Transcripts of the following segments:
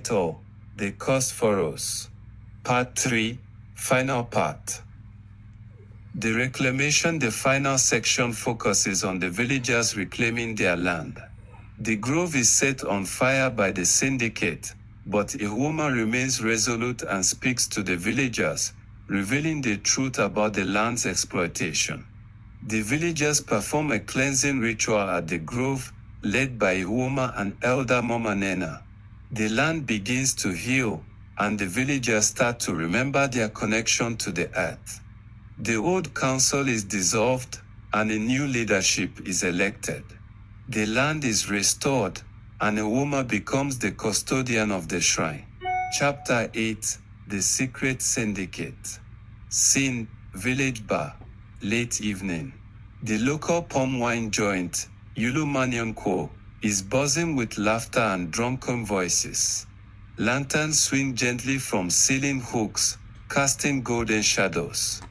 The Cursed Furrows. Part 3, Final Part. The reclamation. The final section focuses on the villagers reclaiming their land. The grove is set on fire by the syndicate, but Ihuoma remains resolute and speaks to the villagers, revealing the truth about the land's exploitation. The villagers perform a cleansing ritual at the grove, led by Ihuoma and Elder Momanena. The land begins to heal, and the villagers start to remember their connection to the earth. The old council is dissolved, and a new leadership is elected. The land is restored, and Ihuoma becomes the custodian of the shrine. Chapter 8, The Secret Syndicate. Scene, Village Bar. Late evening. The local palm wine joint, Yulumanyonko, is buzzing with laughter and drunken voices. Lanterns swing gently from ceiling hooks, casting golden shadows.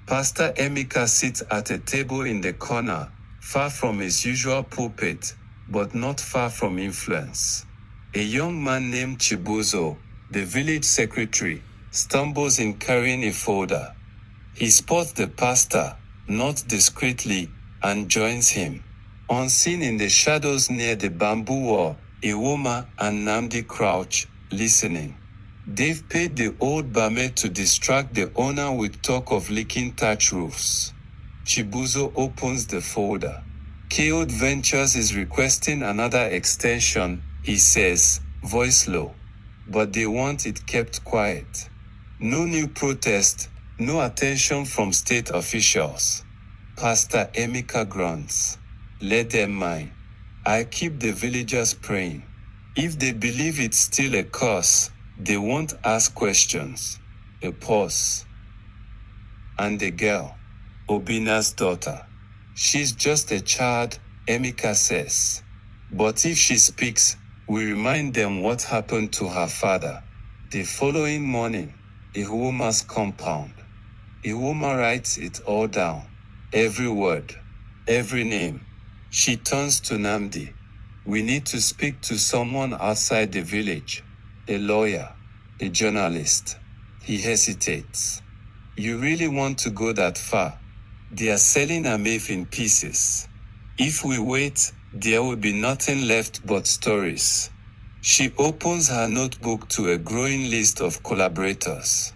Pastor Emeka sits at a table in the corner, far from his usual pulpit, but not far from influence. A young man named Chibuzo, the village secretary, stumbles in carrying a folder. He spots the pastor, not discreetly, and joins him. Unseen in the shadows near the bamboo wall, Ihuoma and Namdi crouch, listening. They've paid the old barmaid to distract the owner with talk of leaking thatch roofs. Chibuzo opens the folder. Cursed Ventures is requesting another extension, he says, voice low. But they want it kept quiet. No new protest, no attention from state officials. Pastor Emeka grunts. Let them mine. I keep the villagers praying. If they believe it's still a curse, they won't ask questions. A pause. And the girl, Obina's daughter. She's just a child, Emeka says. But if she speaks, we remind them what happened to her father. The following morning, Ihuoma's compound. Ihuoma writes it all down. Every word. Every name. She turns to Namdi. We need to speak to someone outside the village. A lawyer. A journalist. He hesitates. You really want to go that far? They are selling Amef in pieces. If we wait, there will be nothing left but stories. She opens her notebook to a growing list of collaborators.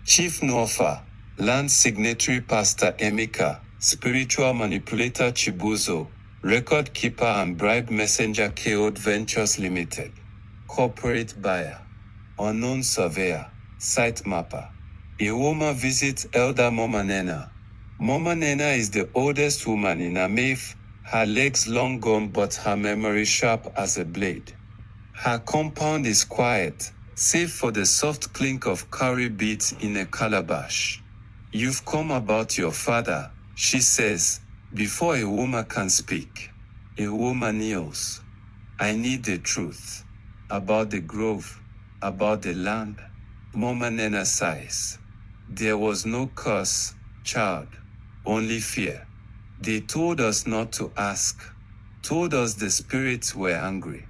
Chief Nofa, land signatory Pastor Emeka, spiritual manipulator Chibuzo, record keeper and bribe messenger Cursed Ventures Limited. Corporate buyer. Unknown surveyor. Site mapper. Ihuoma visits Elder Momanena. Momanena is the oldest woman in Amef, her legs long gone but her memory sharp as a blade. Her compound is quiet, save for the soft clink of curry beads in a calabash. You've come about your father, she says, before Ihuoma can speak. Ihuoma kneels. I need the truth. About the grove, about the land. Momanena sighs. There was no curse, child, only fear. They told us not to ask, told us the spirits were angry.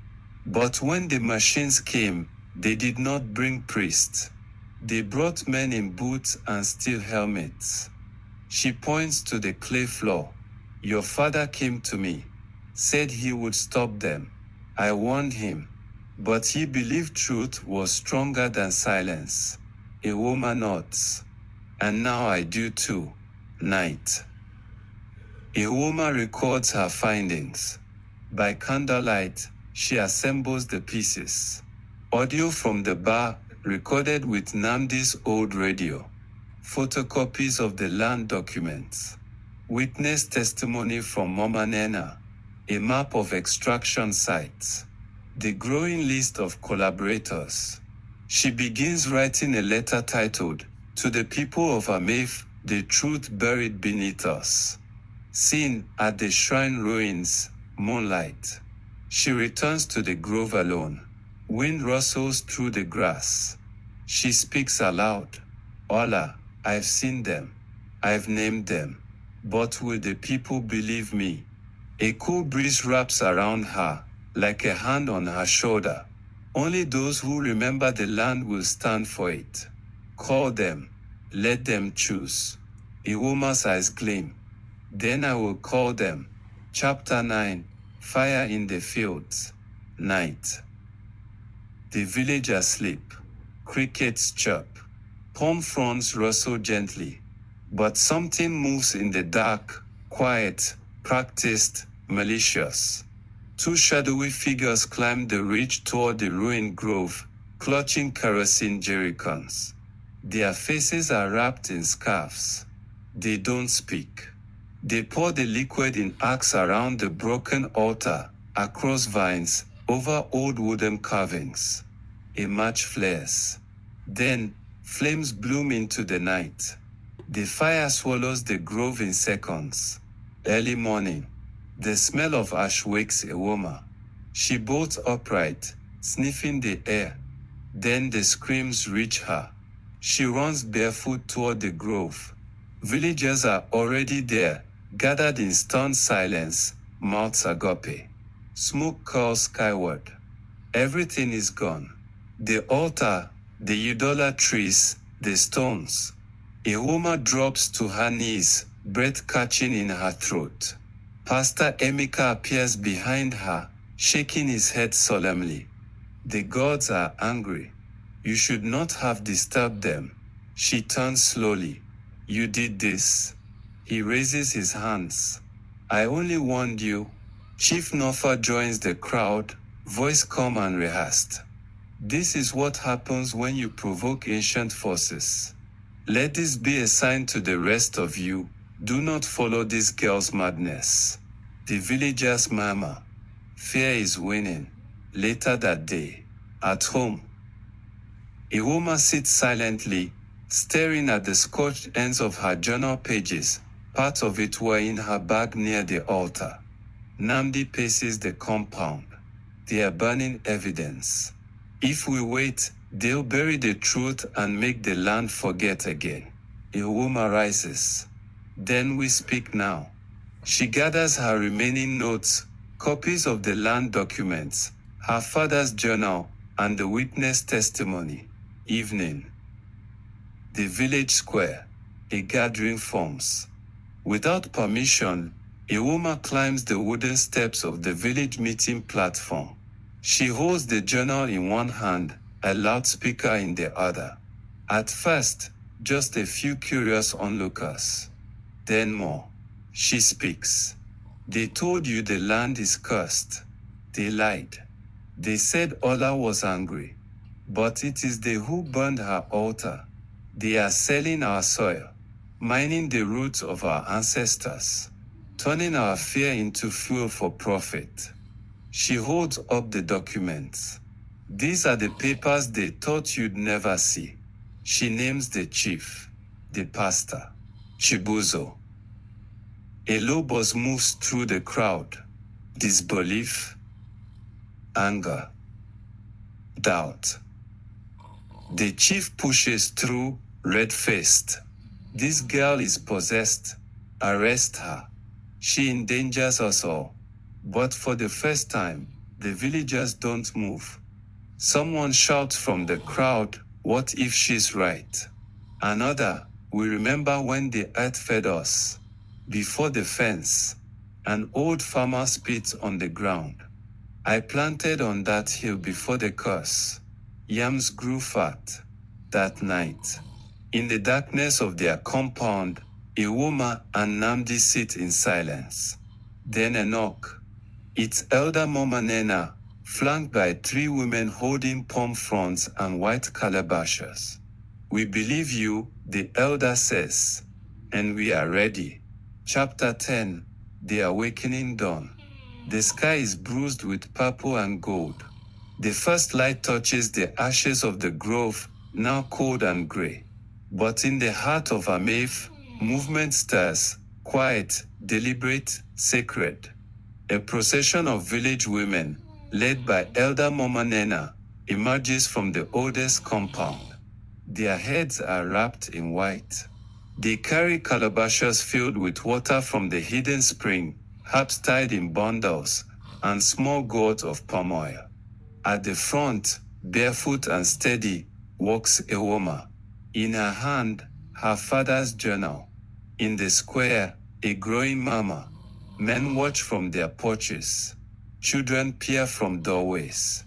But when the machines came, they did not bring priests. They brought men in boots and steel helmets. She points to the clay floor. Your father came to me, said he would stop them. I warned him, but he believed truth was stronger than silence. Ihuoma nods. And now I do too. Night. Ihuoma records her findings. By candlelight, she assembles the pieces. Audio from the bar, recorded with Namdi's old radio. Photocopies of the land documents. Witness testimony from Momanena. A map of extraction sites. The growing list of collaborators. She begins writing a letter titled, To the people of Amef, the truth buried beneath us. Seen at the shrine ruins, moonlight. She returns to the grove alone. Wind rustles through the grass. She speaks aloud. Ola, I've seen them. I've named them. But will the people believe me? A cool breeze wraps around her, like a hand on her shoulder. Only those who remember the land will stand for it. Call them. Let them choose. Ihuoma's eyes gleam. Then I will call them. Chapter 9. Fire in the fields. Night. The villagers sleep. Crickets chirp. Palm fronds rustle gently. But something moves in the dark, quiet, practiced, malicious. Two shadowy figures climb the ridge toward the ruined grove, clutching kerosene jerrycans. Their faces are wrapped in scarves. They don't speak. They pour the liquid in arcs around the broken altar, across vines, over old wooden carvings. A match flares. Then, flames bloom into the night. The fire swallows the grove in seconds. Early morning. The smell of ash wakes Ihuoma. She bolts upright, sniffing the air. Then the screams reach her. She runs barefoot toward the grove. Villagers are already there, gathered in stunned silence, mouths agape. Smoke curls skyward. Everything is gone. The altar, the idolatries, the stones. Ihuoma drops to her knees, breath catching in her throat. Pastor Emeka appears behind her, shaking his head solemnly. The gods are angry. You should not have disturbed them. She turns slowly. You did this. He raises his hands. I only warned you. Chief Nofa joins the crowd, voice calm and rehearsed. This is what happens when you provoke ancient forces. Let this be a sign to the rest of you. Do not follow this girl's madness. The villagers murmur. Fear is winning. Later that day, at home, Ihuoma sits silently, staring at the scorched ends of her journal pages. Parts of it were in her bag near the altar. Namdi paces the compound. They are burning evidence. If we wait, they'll bury the truth and make the land forget again. Ihuoma rises. Then we speak now. She gathers her remaining notes, copies of the land documents, her father's journal, and the witness testimony. Evening. The village square. A gathering forms. Without permission, Ihuoma climbs the wooden steps of the village meeting platform. She holds the journal in one hand, a loudspeaker in the other. At first, just a few curious onlookers. Then more. She speaks. They told you the land is cursed. They lied. They said Allah was angry. But it is they who burned her altar. They are selling our soil, mining the roots of our ancestors, turning our fear into fuel for profit. She holds up the documents. These are the papers they thought you'd never see. She names the chief, the pastor, Chibuzo. A low buzz moves through the crowd. Disbelief, anger, doubt. The chief pushes through, red-faced. This girl is possessed. Arrest her. She endangers us all. But for the first time, the villagers don't move. Someone shouts from the crowd, what if she's right? Another, we remember when the earth fed us. Before the fence, an old farmer spits on the ground. I planted on that hill before the curse. Yams grew fat. That night, in the darkness of their compound, Ihuoma and Namdi sit in silence. Then a knock. It's Elder Momanena, flanked by 3 women holding palm fronds and white calabashes. We believe you, the elder says, and we are ready. Chapter 10. The Awakening Dawn. The sky is bruised with purple and gold. The first light touches the ashes of the grove, now cold and gray. But in the heart of Amaif, movement stirs, quiet, deliberate, sacred. A procession of village women, led by Elder Momanena, emerges from the oldest compound. Their heads are wrapped in white. They carry calabashes filled with water from the hidden spring, harps tied in bundles, and small gourds of palm oil. At the front, Barefoot and steady, walks Ihuoma. In her hand, her father's journal. In the square, a growing mama. Men watch from their porches. Children peer from doorways.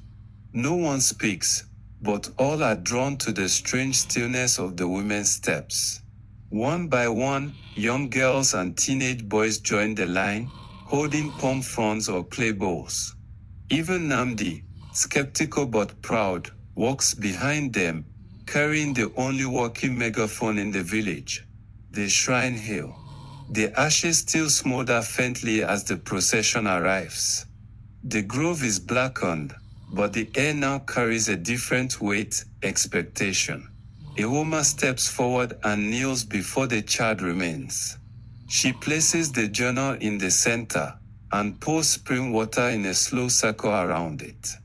No one speaks, but all are drawn to the strange stillness of the women's steps. One by one, young girls and teenage boys join the line, holding palm fronds or clay bowls. Even Namdi, skeptical but proud, walks behind them, carrying the only working megaphone in the village, the shrine hill. The ashes still smolder faintly as the procession arrives. The grove is blackened, but the air now carries a different weight, expectation. Ihuoma steps forward and kneels before the charred remains. She places the journal in the center and pours spring water in a slow circle around it.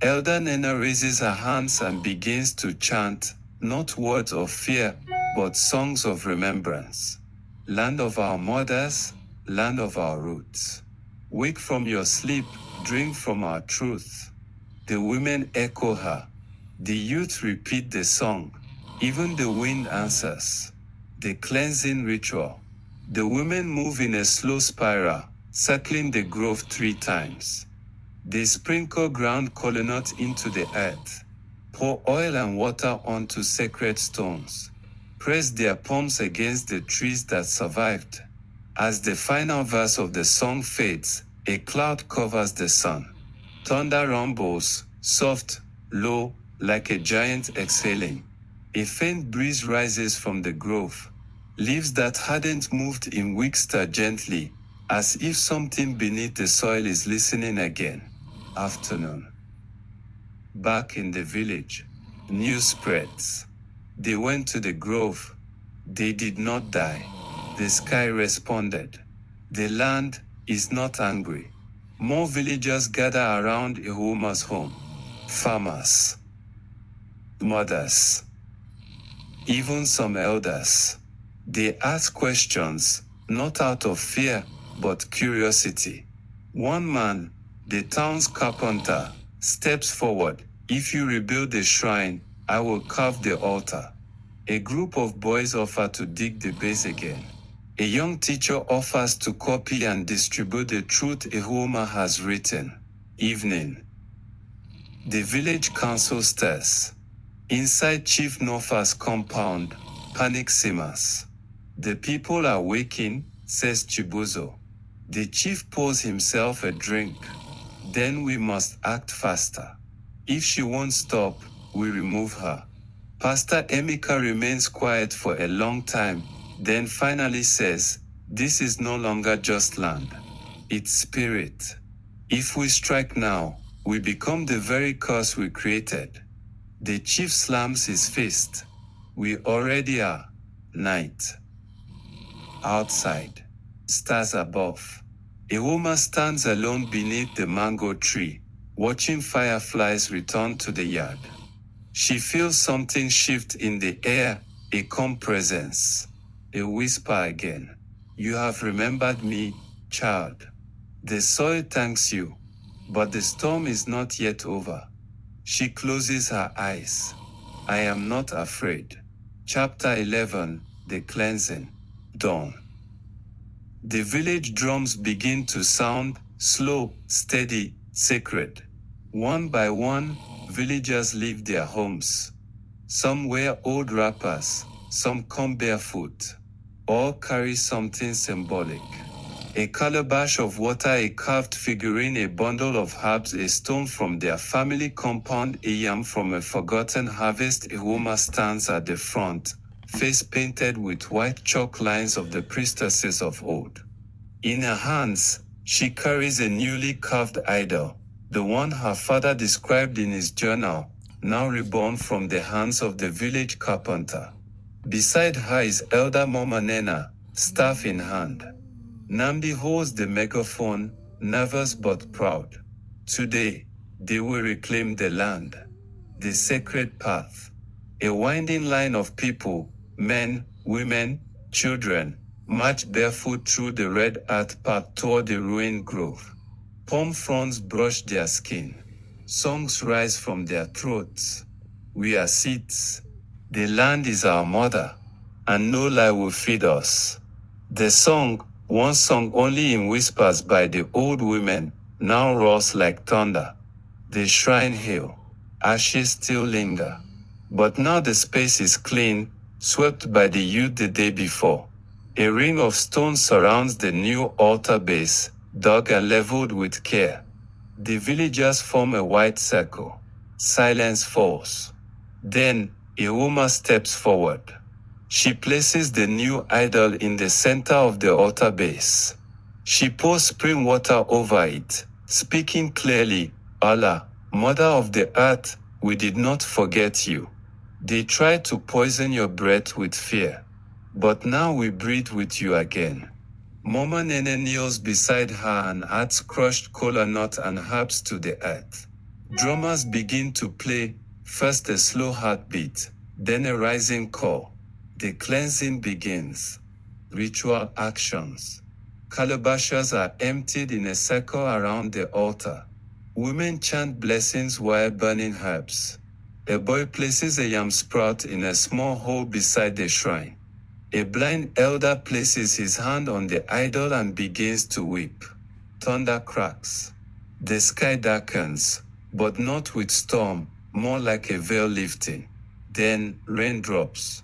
Elder Nena raises her hands and begins to chant, not words of fear, but songs of remembrance. Land of our mothers, land of our roots. Wake from your sleep, drink from our truth. The women echo her. The youth repeat the song. Even the wind answers. The cleansing ritual. The women move in a slow spiral, circling the grove 3 times. They sprinkle ground kolanut into the earth, pour oil and water onto sacred stones, press their palms against the trees that survived. As the final verse of the song fades, a cloud covers the sun. Thunder rumbles, soft, low, like a giant exhaling. A faint breeze rises from the grove. Leaves that hadn't moved in weeks stir gently, as if something beneath the soil is listening again. Afternoon. Back in the village, news spreads. They went to the grove. They did not die. The sky responded. The land is not angry. More villagers gather around Ihuoma's home. Farmers, mothers, even some elders. They ask questions, not out of fear, but curiosity. One man, the town's carpenter, steps forward. If you rebuild the shrine, I will carve the altar. A group of boys offer to dig the base again. A young teacher offers to copy and distribute the truth Ihuoma has written. Evening. The village council stirs. Inside Chief Nofa's compound, panic simmers. The people are waking, says Chibuzo. The chief pours himself a drink. Then we must act faster. If she won't stop, we remove her. Pastor Emeka remains quiet for a long time, then finally says, this is no longer just land. It's spirit. If we strike now, we become the very curse we created. The chief slams his fist. We already are. Night. Outside. Stars above. Ihuoma stands alone beneath the mango tree, watching fireflies return to the yard. She feels something shift in the air, a calm presence. A whisper again. You have remembered me, child. The soil thanks you, but the storm is not yet over. She closes her eyes. I am not afraid. Chapter 11, The Cleansing. Dawn. The village drums begin to sound, slow, steady, sacred. One by one, villagers leave their homes. Some wear old wrappers, some come barefoot. All carry something symbolic. A calabash of water, a carved figurine, a bundle of herbs, a stone from their family compound, a yam from a forgotten harvest. Ihuoma stands at the front, face painted with white chalk lines of the priestesses of old. In her hands, she carries a newly carved idol, the one her father described in his journal, now reborn from the hands of the village carpenter. Beside her is elder Mama Nena, staff in hand. Namdi holds the megaphone, nervous but proud. Today, they will reclaim the land. The sacred path. A winding line of people, men, women, children, march barefoot through the red earth path toward the ruined grove. Palm fronds brush their skin. Songs rise from their throats. We are seeds. The land is our mother, and no lie will feed us. The song, once sung only in whispers by the old women, now roars like thunder. The shrine hail. Ashes still linger. But now the space is clean, swept by the youth the day before. A ring of stones surrounds the new altar base, dug and leveled with care. The villagers form a wide circle. Silence falls. Then, Ihuoma steps forward. She places the new idol in the center of the altar base. She pours spring water over it, speaking clearly, Allah, Mother of the earth, we did not forget you. They tried to poison your breath with fear. But now we breathe with you again. Mama Nene kneels beside her and adds crushed kola nut and herbs to the earth. Drummers begin to play, first a slow heartbeat, then a rising call. The cleansing begins. Ritual actions. Calabashes are emptied in a circle around the altar. Women chant blessings while burning herbs. A boy places a yam sprout in a small hole beside the shrine. A blind elder places his hand on the idol and begins to weep. Thunder cracks. The sky darkens, but not with storm, more like a veil lifting. Then raindrops.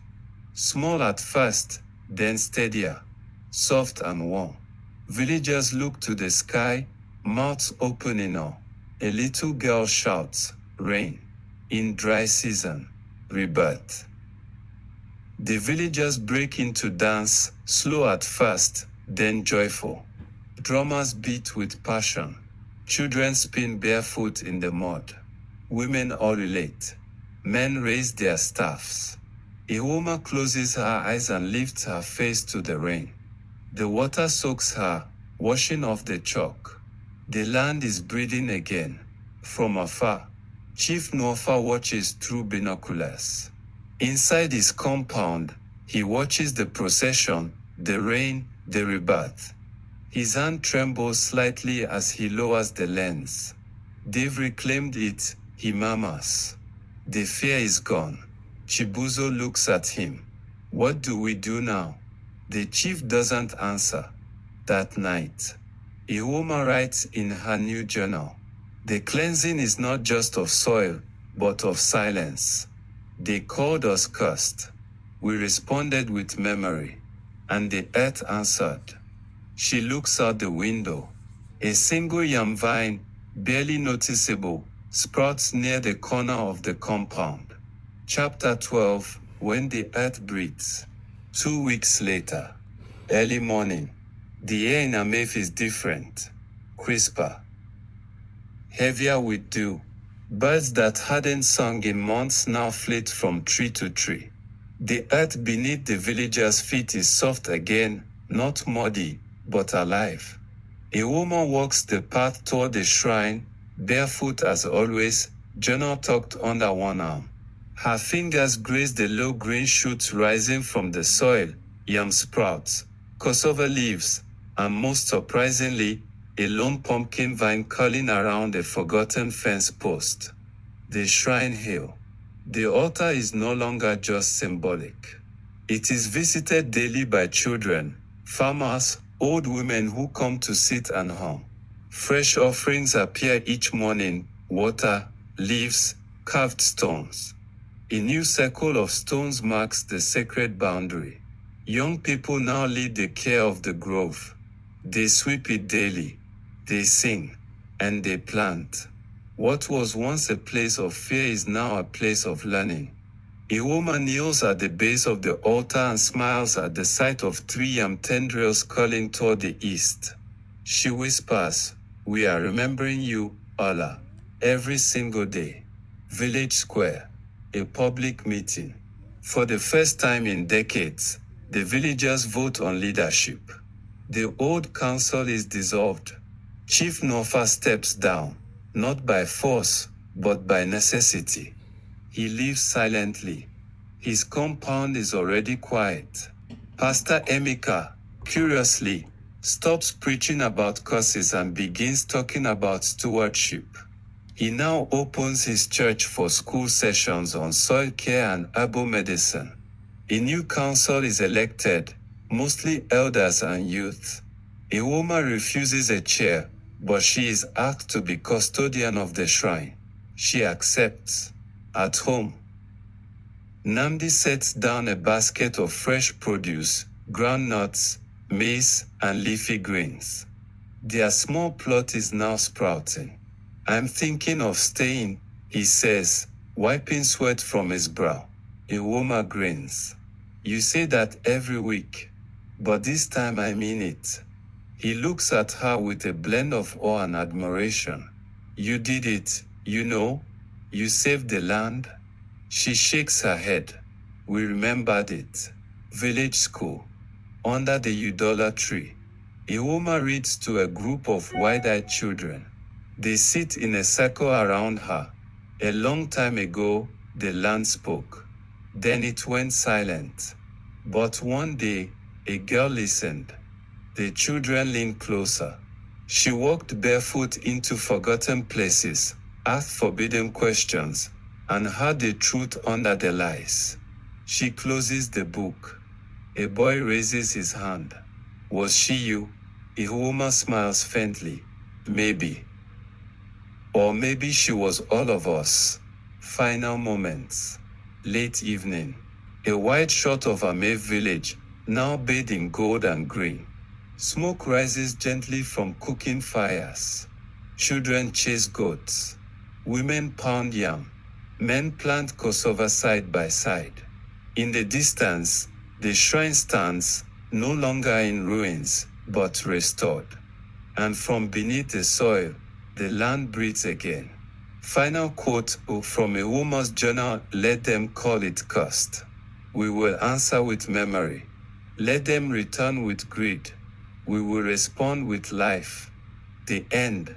Small at first, then steadier, soft and warm. Villagers look to the sky, mouths open in awe. A little girl shouts, rain. In dry season, rebirth. The villagers break into dance, slow at first, then joyful. Drummers beat with passion. Children spin barefoot in the mud. Women all relate. Men raise their staffs. Ihuoma closes her eyes and lifts her face to the rain. The water soaks her, washing off the chalk. The land is breathing again. From afar, Chief Nofa watches through binoculars. Inside his compound, he watches the procession, the rain, the rebirth. His hand trembles slightly as he lowers the lens. They've reclaimed it, he murmurs. The fear is gone. Chibuzo looks at him. What do we do now? The chief doesn't answer. That night, Ihuoma writes in her new journal. The cleansing is not just of soil, but of silence. They called us cursed. We responded with memory, and the earth answered. She looks out the window. A single yam vine, barely noticeable, sprouts near the corner of the compound. Chapter 12, When the Earth Breathes. 2 weeks later. Early morning. The air in Amef is different. Crisper. Heavier with dew. Birds that hadn't sung in months now flit from tree to tree. The earth beneath the villagers' feet is soft again, not muddy, but alive. A woman walks the path toward the shrine, barefoot as always, journal tucked under one arm. Her fingers graze the low green shoots rising from the soil, yam sprouts, cassava leaves, and most surprisingly, a lone pumpkin vine curling around a forgotten fence post. The shrine hail. The altar is no longer just symbolic. It is visited daily by children, farmers, old women who come to sit and hum. Fresh offerings appear each morning, water, leaves, carved stones. A new circle of stones marks the sacred boundary. Young people now lead the care of the grove. They sweep it daily. They sing, and they plant. What was once a place of fear is now a place of learning. A woman kneels at the base of the altar and smiles at the sight of 3 yam tendrils curling toward the east. She whispers, "We are remembering you, Allah, every single day." Village Square. A public meeting. For the first time in decades, the villagers vote on leadership. The old council is dissolved. Chief Nofa steps down, not by force, but by necessity. He leaves silently. His compound is already quiet. Pastor Emeka, curiously, stops preaching about curses and begins talking about stewardship. He now opens his church for school sessions on soil care and herbal medicine. A new council is elected, mostly elders and youth. Ihuoma refuses a chair, but she is asked to be custodian of the shrine. She accepts. At home, Namdi sets down a basket of fresh produce, groundnuts, maize, and leafy greens. Their small plot is now sprouting. I'm thinking of staying, he says, wiping sweat from his brow. Ihuoma grins. You say that every week, but this time I mean it. He looks at her with a blend of awe and admiration. You did it, you know? You saved the land? She shakes her head. We remembered it. Village school. Under the Udola tree. Ihuoma reads to a group of wide-eyed children. They sit in a circle around her. A long time ago, the land spoke. Then it went silent. But one day, a girl listened. The children leaned closer. She walked barefoot into forgotten places, asked forbidden questions, and heard the truth under the lies. She closes the book. A boy raises his hand. Was she you? Ihuoma smiles faintly. Maybe. Or maybe she was all of us. Final moments. Late evening. A wide shot of Ame village, now bathed in gold and green. Smoke rises gently from cooking fires. Children chase goats. Women pound yam. Men plant cassava side by side. In the distance, the shrine stands, no longer in ruins, but restored. And from beneath the soil, the land breathes again. Final quote from Ihuoma's journal, let them call it cursed. We will answer with memory. Let them return with greed. We will respond with life. The end.